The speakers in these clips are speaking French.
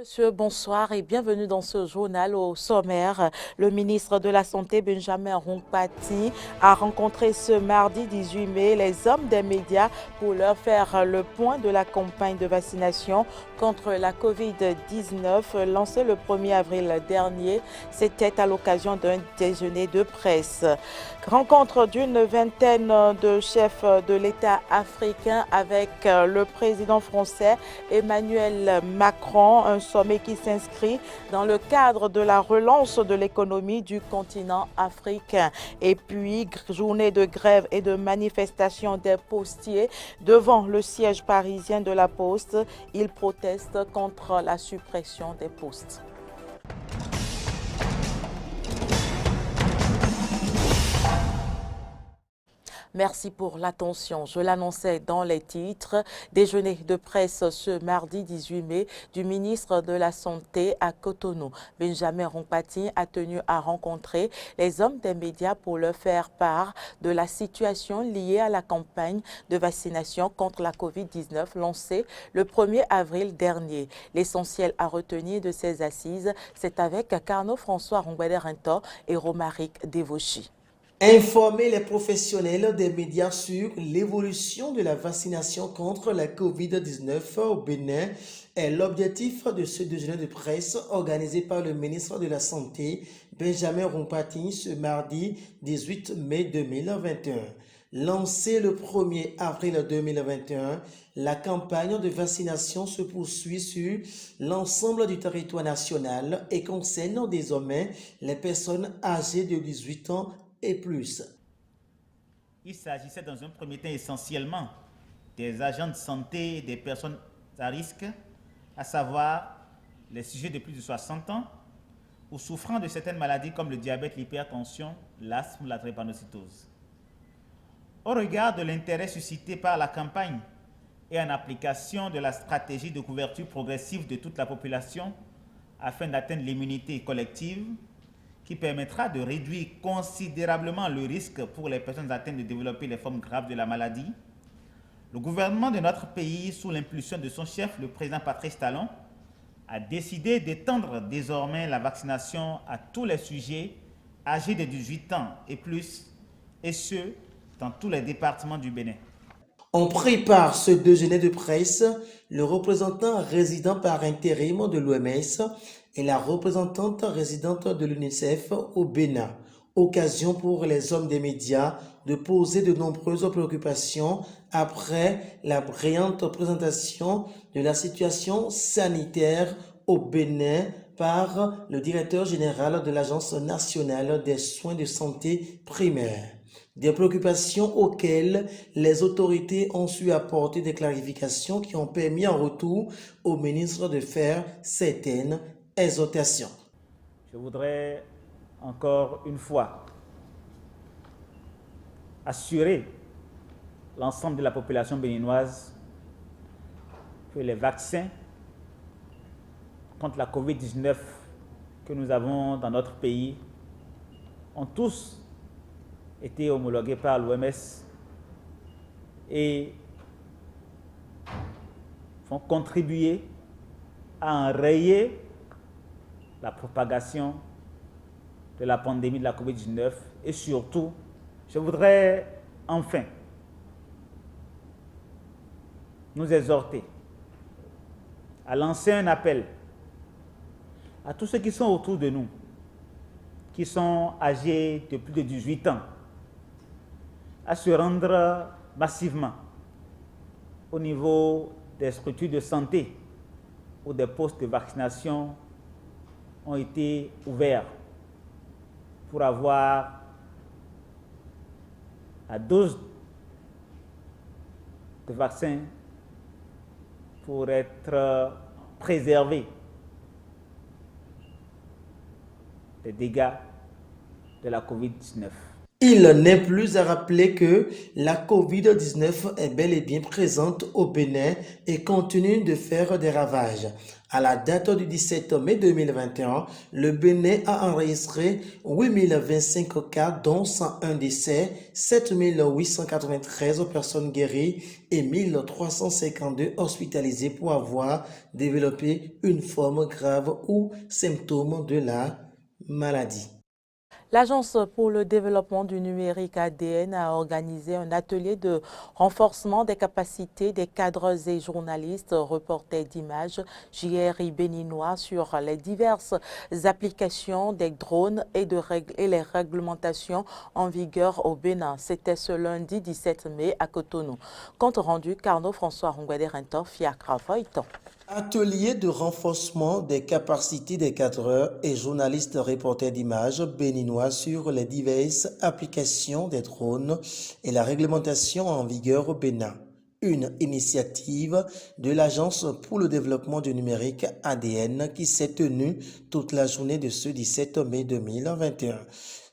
Monsieur, bonsoir et bienvenue dans ce journal. Au sommaire, le ministre de la Santé, Benjamin Rompati, a rencontré ce mardi 18 mai les hommes des médias pour leur faire le point de la campagne de vaccination contre la COVID-19 lancée le 1er avril dernier. C'était à l'occasion d'un déjeuner de presse. Rencontre d'une vingtaine de chefs de l'État africain avec le président français Emmanuel Macron, un sommet qui s'inscrit dans le cadre de la relance de l'économie du continent africain. Et puis, journée de grève et de manifestation des postiers devant le siège parisien de la Poste. Ils protestent contre la suppression des postes. Merci pour l'attention. Je l'annonçais dans les titres. Déjeuner de presse ce mardi 18 mai du ministre de la Santé à Cotonou. Benjamin Rompati a tenu à rencontrer les hommes des médias pour leur faire part de la situation liée à la campagne de vaccination contre la COVID-19 lancée le 1er avril dernier. L'essentiel à retenir de ces assises, c'est avec Carnot François Rongweder-Rinto et Romaric Devochi. Informer les professionnels des médias sur l'évolution de la vaccination contre la COVID-19 au Bénin est l'objectif de ce déjeuner de presse organisé par le ministre de la Santé, Benjamin Rompati, ce mardi 18 mai 2021. Lancée le 1er avril 2021, la campagne de vaccination se poursuit sur l'ensemble du territoire national et concerne désormais les personnes âgées de 18 ans et plus. Il s'agissait dans un premier temps essentiellement des agents de santé et des personnes à risque, à savoir les sujets de plus de 60 ans ou souffrant de certaines maladies comme le diabète, l'hypertension, l'asthme, la drépanocytose. Au regard de l'intérêt suscité par la campagne et en application de la stratégie de couverture progressive de toute la population afin d'atteindre l'immunité collective, qui permettra de réduire considérablement le risque pour les personnes atteintes de développer les formes graves de la maladie, le gouvernement de notre pays, sous l'impulsion de son chef, le président Patrice Talon, a décidé d'étendre désormais la vaccination à tous les sujets âgés de 18 ans et plus, et ce, dans tous les départements du Bénin. On prépare ce déjeuner de presse, le représentant résident par intérim de l'OMS et la représentante résidente de l'UNICEF au Bénin. Occasion pour les hommes des médias de poser de nombreuses préoccupations après la brillante présentation de la situation sanitaire au Bénin par le directeur général de l'Agence nationale des soins de santé primaire. Des préoccupations auxquelles les autorités ont su apporter des clarifications qui ont permis en retour au ministre de faire certaines exhortations. Je voudrais encore une fois assurer l'ensemble de la population béninoise que les vaccins contre la COVID-19 que nous avons dans notre pays ont tous été homologués par l'OMS et vont contribuer à enrayer la propagation de la pandémie de la COVID-19 et surtout, je voudrais enfin nous exhorter à lancer un appel à tous ceux qui sont autour de nous, qui sont âgés de plus de 18 ans, à se rendre massivement au niveau des structures de santé où des postes de vaccination ont été ouverts pour avoir la dose de vaccin pour être préservé des dégâts de la COVID-19. Il n'est plus à rappeler que la COVID-19 est bel et bien présente au Bénin et continue de faire des ravages. À la date du 17 mai 2021, le Bénin a enregistré 8025 cas, dont 101 décès, 7893 personnes guéries et 1352 hospitalisées pour avoir développé une forme grave ou symptôme de la maladie. L'Agence pour le développement du numérique ADN a organisé un atelier de renforcement des capacités des cadres et journalistes reporters d'images JRI béninois sur les diverses applications des drones et les réglementations en vigueur au Bénin. C'était ce lundi 17 mai à Cotonou. Compte rendu, Carnot François Rongwede-Rintor, Fiacre Voiton. Atelier de renforcement des capacités des cadreurs et journalistes reporters d'images béninois sur les diverses applications des drones et la réglementation en vigueur au Bénin. Une initiative de l'Agence pour le développement du numérique ADN qui s'est tenue toute la journée de ce 17 mai 2021.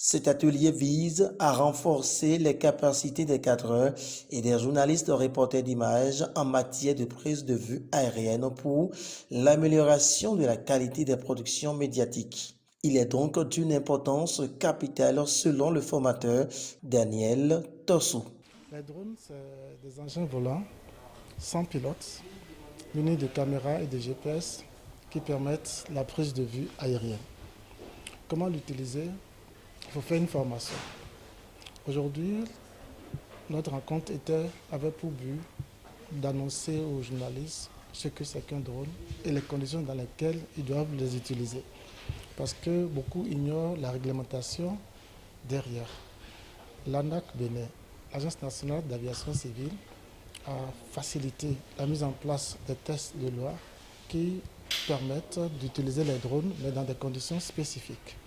Cet atelier vise à renforcer les capacités des cadreurs et des journalistes reporters d'images en matière de prise de vue aérienne pour l'amélioration de la qualité des productions médiatiques. Il est donc d'une importance capitale selon le formateur Daniel Tossou. Les drones, c'est des engins volants sans pilote, munis de caméras et de GPS qui permettent la prise de vue aérienne. Comment l'utiliser? Il faut faire une formation. Aujourd'hui, notre rencontre avait pour but d'annoncer aux journalistes ce que c'est qu'un drone et les conditions dans lesquelles ils doivent les utiliser. Parce que beaucoup ignorent la réglementation derrière. L'ANAC Bénin, l'Agence nationale d'aviation civile, a facilité la mise en place des tests de loi qui permettent d'utiliser les drones, mais dans des conditions spécifiques.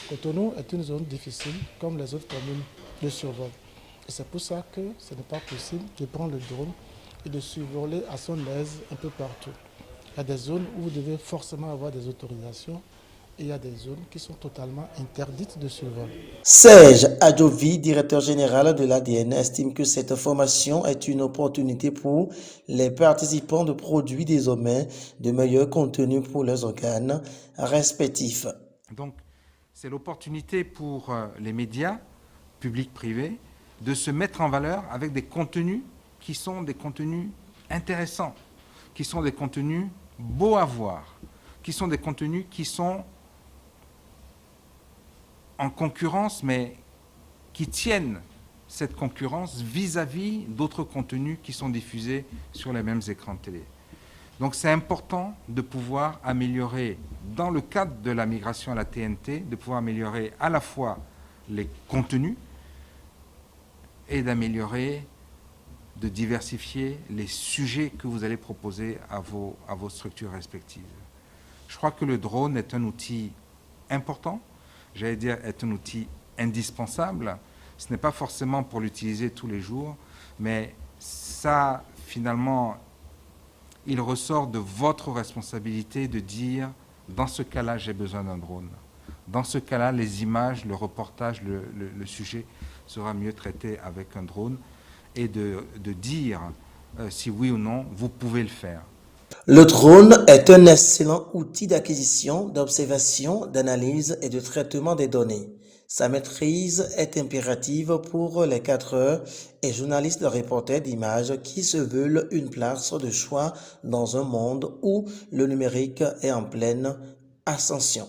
Cotonou est une zone difficile, comme les autres communes de survol. Et c'est pour ça que ce n'est pas possible de prendre le drone et de survoler à son aise un peu partout. Il y a des zones où vous devez forcément avoir des autorisations et il y a des zones qui sont totalement interdites de survol. Serge Adjovi, directeur général de l'ADN, estime que cette formation est une opportunité pour les participants de produire désormais de meilleurs contenus pour leurs organes respectifs. Donc, c'est l'opportunité pour les médias, publics, privés, de se mettre en valeur avec des contenus qui sont des contenus intéressants, qui sont des contenus beaux à voir, qui sont des contenus qui sont en concurrence, mais qui tiennent cette concurrence vis-à-vis d'autres contenus qui sont diffusés sur les mêmes écrans de télé. Donc c'est important de pouvoir améliorer, dans le cadre de la migration à la TNT, de pouvoir améliorer à la fois les contenus et d'améliorer, de diversifier les sujets que vous allez proposer à vos structures respectives. Je crois que le drone est un outil important, j'allais dire est un outil indispensable. Ce n'est pas forcément pour l'utiliser tous les jours, mais ça, finalement, il ressort de votre responsabilité de dire, dans ce cas-là, j'ai besoin d'un drone. Dans ce cas-là, les images, le reportage, le sujet sera mieux traité avec un drone et de dire si oui ou non, vous pouvez le faire. Le drone est un excellent outil d'acquisition, d'observation, d'analyse et de traitement des données. Sa maîtrise est impérative pour les cadreurs et journalistes reporters d'images qui se veulent une place de choix dans un monde où le numérique est en pleine ascension.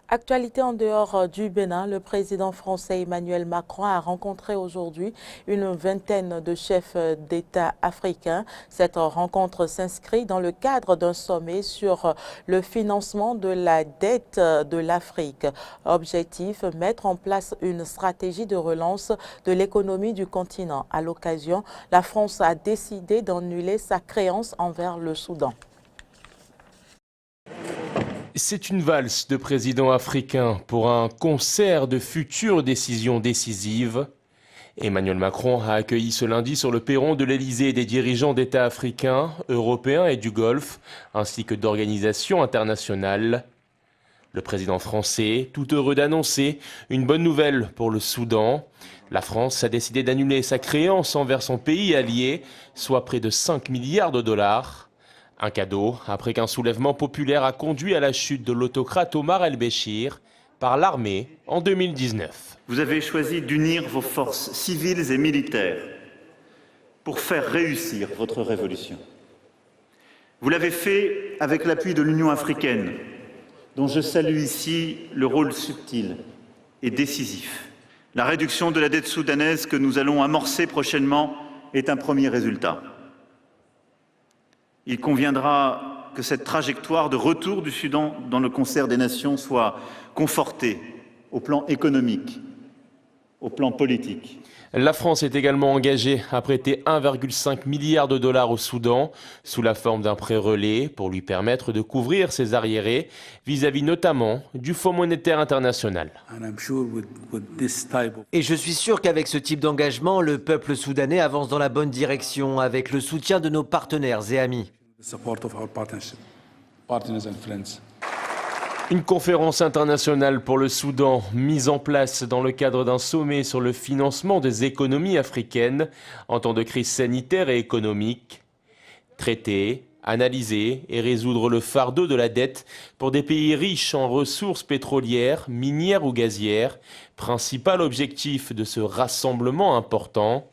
Actualité en dehors du Bénin, le président français Emmanuel Macron a rencontré aujourd'hui une vingtaine de chefs d'État africains. Cette rencontre s'inscrit dans le cadre d'un sommet sur le financement de la dette de l'Afrique. Objectif, mettre en place une stratégie de relance de l'économie du continent. À l'occasion, la France a décidé d'annuler sa créance envers le Soudan. C'est une valse de présidents africains pour un concert de futures décisions décisives. Emmanuel Macron a accueilli ce lundi sur le perron de l'Élysée des dirigeants d'États africains, européens et du Golfe, ainsi que d'organisations internationales. Le président français, tout heureux d'annoncer une bonne nouvelle pour le Soudan. La France a décidé d'annuler sa créance envers son pays allié, soit près de 5 milliards de dollars. Un cadeau après qu'un soulèvement populaire a conduit à la chute de l'autocrate Omar el-Béchir par l'armée en 2019. Vous avez choisi d'unir vos forces civiles et militaires pour faire réussir votre révolution. Vous l'avez fait avec l'appui de l'Union africaine, dont je salue ici le rôle subtil et décisif. La réduction de la dette soudanaise que nous allons amorcer prochainement est un premier résultat. Il conviendra que cette trajectoire de retour du Soudan dans le concert des nations soit confortée au plan économique, au plan politique. La France est également engagée à prêter 1,5 milliard de dollars au Soudan sous la forme d'un prêt relais pour lui permettre de couvrir ses arriérés vis-à-vis notamment du Fonds monétaire international. Et je suis sûr qu'avec ce type d'engagement, le peuple soudanais avance dans la bonne direction avec le soutien de nos partenaires et amis. Une conférence internationale pour le Soudan mise en place dans le cadre d'un sommet sur le financement des économies africaines en temps de crise sanitaire et économique. Traiter, analyser et résoudre le fardeau de la dette pour des pays riches en ressources pétrolières, minières ou gazières, principal objectif de ce rassemblement important.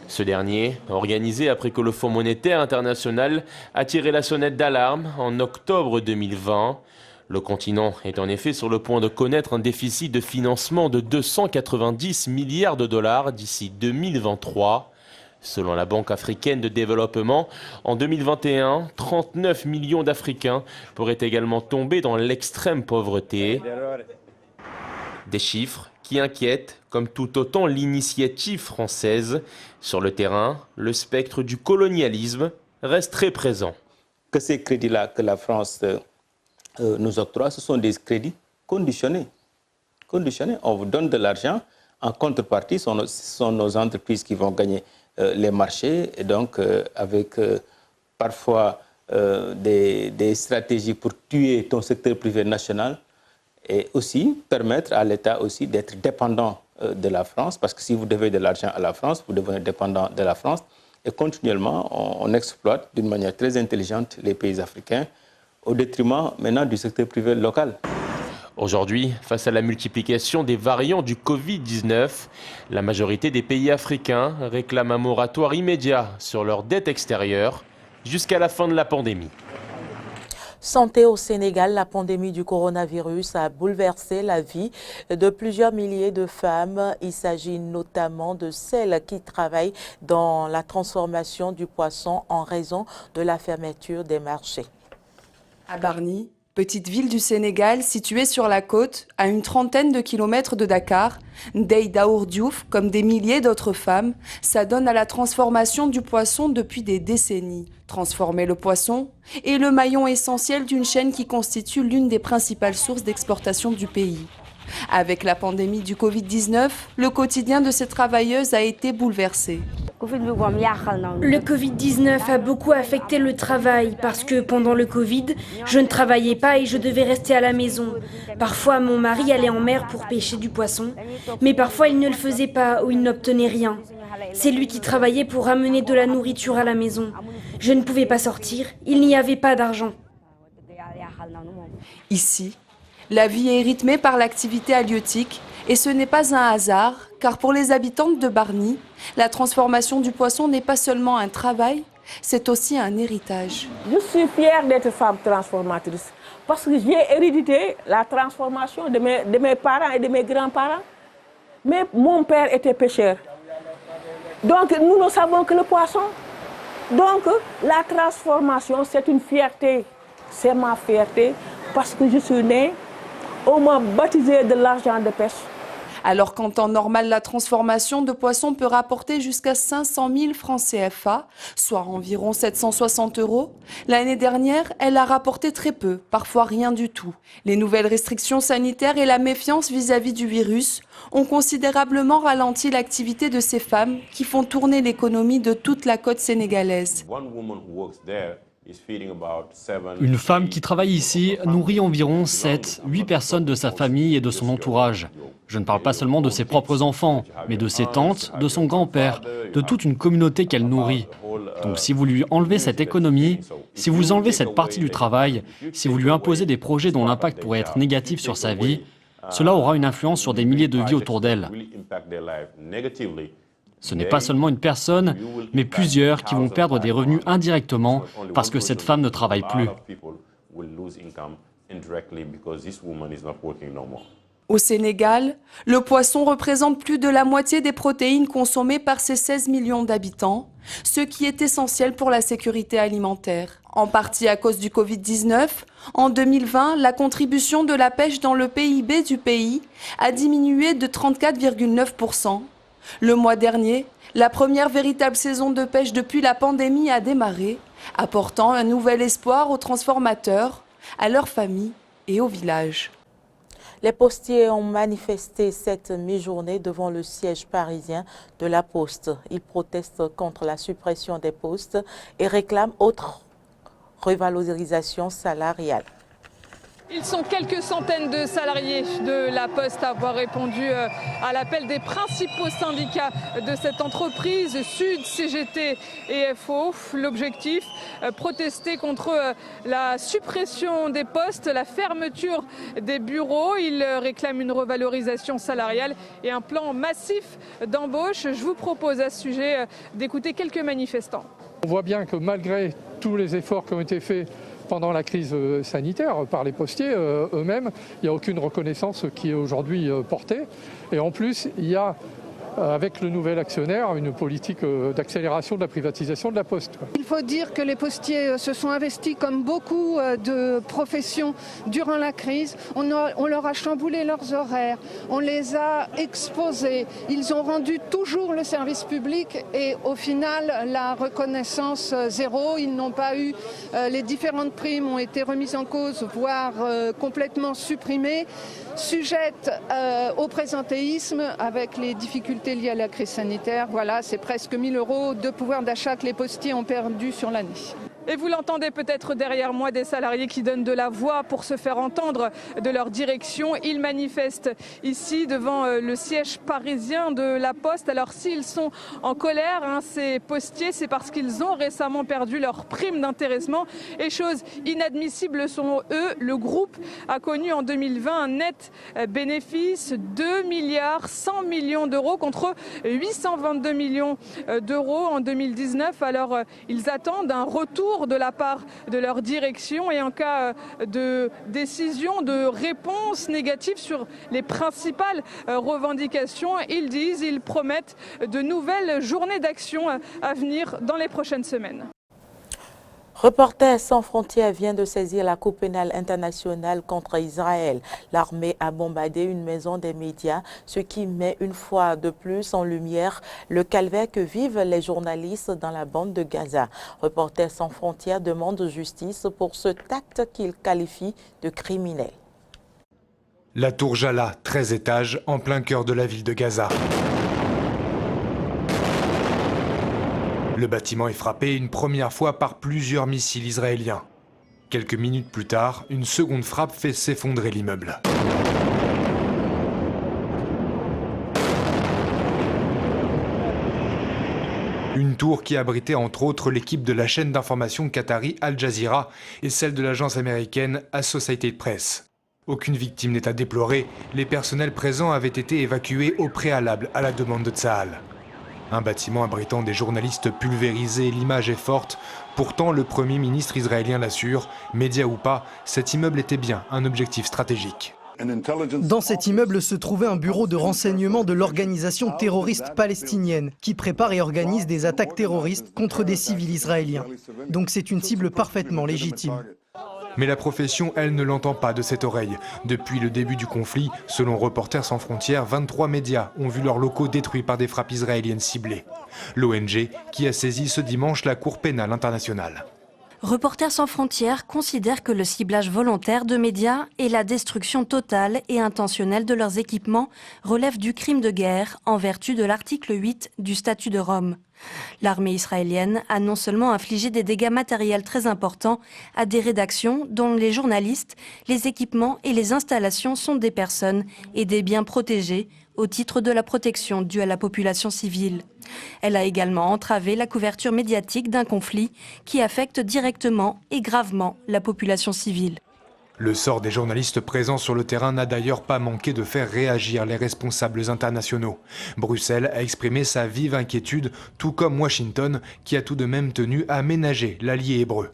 Ce dernier, organisé après que le Fonds monétaire international a tiré la sonnette d'alarme en octobre 2020. Le continent est en effet sur le point de connaître un déficit de financement de 290 milliards de dollars d'ici 2023. Selon la Banque africaine de développement, en 2021, 39 millions d'Africains pourraient également tomber dans l'extrême pauvreté. Des chiffres qui inquiètent, comme tout autant l'initiative française. Sur le terrain, le spectre du colonialisme reste très présent. Que ces crédits-là que la France nous octroie, ce sont des crédits conditionnés. On vous donne de l'argent, en contrepartie, ce sont nos entreprises qui vont gagner les marchés, et donc avec parfois des stratégies pour tuer ton secteur privé national, et aussi permettre à l'État aussi d'être dépendant de la France, parce que si vous devez de l'argent à la France, vous devenez dépendant de la France, et continuellement, on exploite d'une manière très intelligente les pays africains, au détriment maintenant du secteur privé local. Aujourd'hui, face à la multiplication des variants du Covid-19, la majorité des pays africains réclament un moratoire immédiat sur leur dette extérieure jusqu'à la fin de la pandémie. Santé au Sénégal, la pandémie du coronavirus a bouleversé la vie de plusieurs milliers de femmes. Il s'agit notamment de celles qui travaillent dans la transformation du poisson en raison de la fermeture des marchés. À Bargny, petite ville du Sénégal située sur la côte, à une trentaine de kilomètres de Dakar, Ndeye Daour Diouf, comme des milliers d'autres femmes, s'adonne à la transformation du poisson depuis des décennies. Transformer le poisson est le maillon essentiel d'une chaîne qui constitue l'une des principales sources d'exportation du pays. Avec la pandémie du Covid-19, le quotidien de ces travailleuses a été bouleversé. Le Covid-19 a beaucoup affecté le travail parce que pendant le Covid, je ne travaillais pas et je devais rester à la maison. Parfois, mon mari allait en mer pour pêcher du poisson, mais parfois il ne le faisait pas ou il n'obtenait rien. C'est lui qui travaillait pour ramener de la nourriture à la maison. Je ne pouvais pas sortir, il n'y avait pas d'argent. Ici, la vie est rythmée par l'activité halieutique et ce n'est pas un hasard, car pour les habitantes de Bargny, la transformation du poisson n'est pas seulement un travail, c'est aussi un héritage. Je suis fière d'être femme transformatrice parce que j'ai hérité la transformation de mes parents et de mes grands-parents. Mais mon père était pêcheur. Donc nous ne savons que le poisson. Donc la transformation, c'est une fierté. C'est ma fierté parce que je suis née, on m'a baptisé de l'argent de pêche. Alors qu'en temps normal, la transformation de poissons peut rapporter jusqu'à 500 000 francs CFA, soit environ 760 €, l'année dernière, elle a rapporté très peu, parfois rien du tout. Les nouvelles restrictions sanitaires et la méfiance vis-à-vis du virus ont considérablement ralenti l'activité de ces femmes qui font tourner l'économie de toute la côte sénégalaise. Une femme qui travaille ici nourrit environ 7-8 personnes de sa famille et de son entourage. Je ne parle pas seulement de ses propres enfants, mais de ses tantes, de son grand-père, de toute une communauté qu'elle nourrit. Donc si vous lui enlevez cette économie, si vous enlevez cette partie du travail, si vous lui imposez des projets dont l'impact pourrait être négatif sur sa vie, cela aura une influence sur des milliers de vies autour d'elle. Ce n'est pas seulement une personne, mais plusieurs qui vont perdre des revenus indirectement parce que cette femme ne travaille plus. Au Sénégal, le poisson représente plus de la moitié des protéines consommées par ses 16 millions d'habitants, ce qui est essentiel pour la sécurité alimentaire. En partie à cause du Covid-19, en 2020, la contribution de la pêche dans le PIB du pays a diminué de 34,9%. Le mois dernier, la première véritable saison de pêche depuis la pandémie a démarré, apportant un nouvel espoir aux transformateurs, à leurs familles et aux villages. Les postiers ont manifesté cette mi-journée devant le siège parisien de la Poste. Ils protestent contre la suppression des postes et réclament autre revalorisation salariale. Ils sont quelques centaines de salariés de la Poste à avoir répondu à l'appel des principaux syndicats de cette entreprise, Sud, CGT et FO. L'objectif, protester contre la suppression des postes, la fermeture des bureaux. Ils réclament une revalorisation salariale et un plan massif d'embauche. Je vous propose à ce sujet d'écouter quelques manifestants. On voit bien que malgré tous les efforts qui ont été faits pendant la crise sanitaire par les postiers eux-mêmes, il n'y a aucune reconnaissance qui est aujourd'hui portée. Et en plus, il y a, avec le nouvel actionnaire, une politique d'accélération de la privatisation de la Poste. Il faut dire que les postiers se sont investis comme beaucoup de professions durant la crise. On leur a chamboulé leurs horaires, on les a exposés. Ils ont rendu toujours le service public et au final, la reconnaissance zéro. Ils n'ont pas eu, les différentes primes ont été remises en cause, voire complètement supprimées, sujettes au présentéisme avec les difficultés liées à la crise sanitaire. Voilà, c'est presque 1 000 € de pouvoir d'achat que les postiers ont perdu sur l'année. Et vous l'entendez peut-être derrière moi, des salariés qui donnent de la voix pour se faire entendre de leur direction. Ils manifestent ici devant le siège parisien de la Poste. Alors s'ils sont en colère, ces postiers, c'est parce qu'ils ont récemment perdu leur prime d'intéressement. Et chose inadmissible selon eux, le groupe a connu en 2020 un net bénéfice 2 milliards 100 millions d'euros contre 822 millions d'euros en 2019. Alors ils attendent un retour de la part de leur direction et en cas de décision, de réponse négative sur les principales revendications, ils promettent de nouvelles journées d'action à venir dans les prochaines semaines. Reporters sans frontières vient de saisir la Cour pénale internationale contre Israël. L'armée a bombardé une maison des médias, ce qui met une fois de plus en lumière le calvaire que vivent les journalistes dans la bande de Gaza. Reporters sans frontières demande justice pour cet acte qu'ils qualifient de criminel. La tour Jala, 13 étages, en plein cœur de la ville de Gaza. Le bâtiment est frappé une première fois par plusieurs missiles israéliens. Quelques minutes plus tard, une seconde frappe fait s'effondrer l'immeuble. Une tour qui abritait entre autres l'équipe de la chaîne d'information qatari Al Jazeera et celle de l'agence américaine Associated Press. Aucune victime n'est à déplorer, les personnels présents avaient été évacués au préalable à la demande de Tsahal. Un bâtiment abritant des journalistes pulvérisés, l'image est forte. Pourtant, le Premier ministre israélien l'assure, média ou pas, cet immeuble était bien un objectif stratégique. Dans cet immeuble se trouvait un bureau de renseignement de l'organisation terroriste palestinienne qui prépare et organise des attaques terroristes contre des civils israéliens. Donc c'est une cible parfaitement légitime. Mais la profession, elle, ne l'entend pas de cette oreille. Depuis le début du conflit, selon Reporters sans frontières, 23 médias ont vu leurs locaux détruits par des frappes israéliennes ciblées. L'ONG qui a saisi ce dimanche la Cour pénale internationale. Reporters sans frontières considèrent que le ciblage volontaire de médias et la destruction totale et intentionnelle de leurs équipements relèvent du crime de guerre en vertu de l'article 8 du statut de Rome. L'armée israélienne a non seulement infligé des dégâts matériels très importants à des rédactions dont les journalistes, les équipements et les installations sont des personnes et des biens protégés au titre de la protection due à la population civile. Elle a également entravé la couverture médiatique d'un conflit qui affecte directement et gravement la population civile. Le sort des journalistes présents sur le terrain n'a d'ailleurs pas manqué de faire réagir les responsables internationaux. Bruxelles a exprimé sa vive inquiétude, tout comme Washington, qui a tout de même tenu à ménager l'allié hébreu.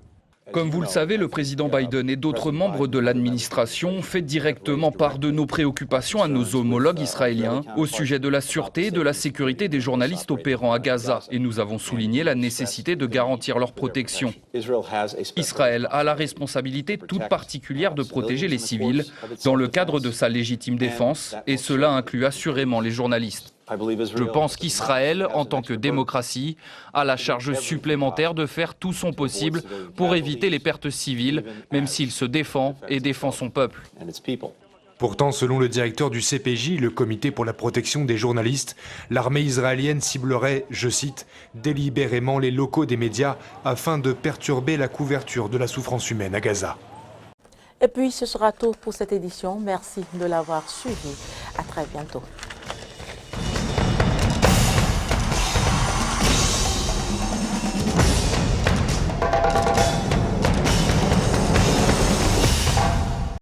Comme vous le savez, le président Biden et d'autres membres de l'administration ont fait directement part de nos préoccupations à nos homologues israéliens au sujet de la sûreté et de la sécurité des journalistes opérant à Gaza. Et nous avons souligné la nécessité de garantir leur protection. Israël a la responsabilité toute particulière de protéger les civils dans le cadre de sa légitime défense, et cela inclut assurément les journalistes. Je pense qu'Israël, en tant que démocratie, a la charge supplémentaire de faire tout son possible pour éviter les pertes civiles, même s'il se défend et défend son peuple. Pourtant, selon le directeur du CPJ, le Comité pour la protection des journalistes, l'armée israélienne ciblerait, je cite, délibérément les locaux des médias afin de perturber la couverture de la souffrance humaine à Gaza. Et puis, ce sera tout pour cette édition. Merci de l'avoir suivi. À très bientôt.